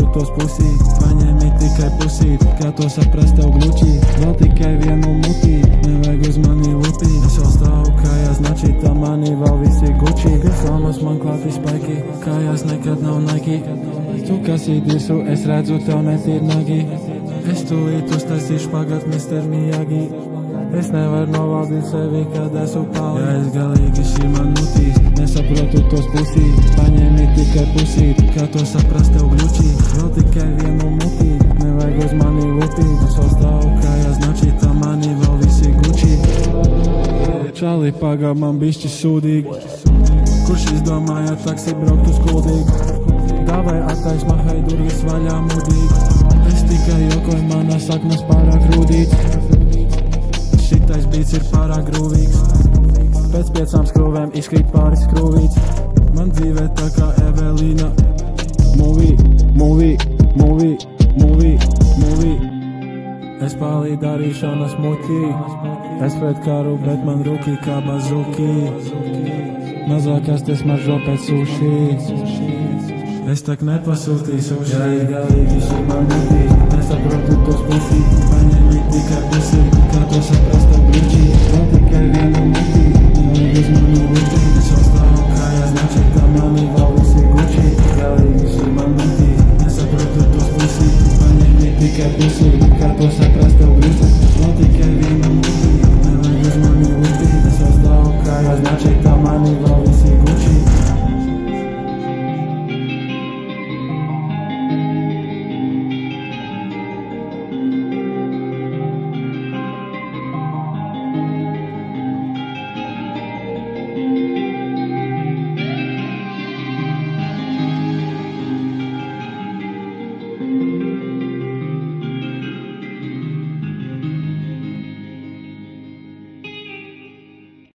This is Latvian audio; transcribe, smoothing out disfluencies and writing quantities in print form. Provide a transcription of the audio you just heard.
saprotu tos pusīt, paņēmi tikai pusīt, kā to saprast tev gluči, vēl tikai vienu mutī, nevajag uz mani lupīt, es vēl stāvu kājās načī, tā mani vēl visi guči, pie salmas man klāti spaiki, kājās nekad nav Nike, tu kas īdirsu, es redzu tev netīr nagi, es tūlīt uztaisīšu pagat Mr. Miyagi. Es nevaru novaldīt sevi, kad esmu pali. Ja es galīgi šī man nutīs, nesaprotu tos pusīt, paņēmi tikai pusīt, kā to saprast tev gluči, vēl tikai vienu mutī, nevajag uz mani lupīt, es vēl stāvu kājās načī, tā mani vēl visi guči. Čali pagā man bišķi sūdīgi, kurš izdomāja taksi braukt uz kuldīgi, davai attais mahai durvis vaļā mudīgi, es tikai jokoju, manas saknas pārāk rūdīts. Šitais bīts ir pārāk grūvīgs, pēc 5 skrūvēm izkrīt pāris skrūvīts, man dzīvē tā kā Evelīna. Movie, movie, movie, movie, movie. Es palīd darīšanas muķī, es pret karu, bet man rūkī kā bazuki, mazākās te smaržo pēc suši. Es tak nepasūtīšu, ja ir galīgi šī man nutīs, nesaprotu tos pusīt, paņēmi tikai pusīt, kā to saprast tev gluči, vēl tikai vienu mutī, nevajag uz mani lupīt, es vēl stāvu kājās načī, tā mani vēl visi guči, galīgi šī man nutīs, nesaprotu tos pusīt, paņēmi tikai pusīt, kā to saprast tev gluči, vēl tikai vienu mutī.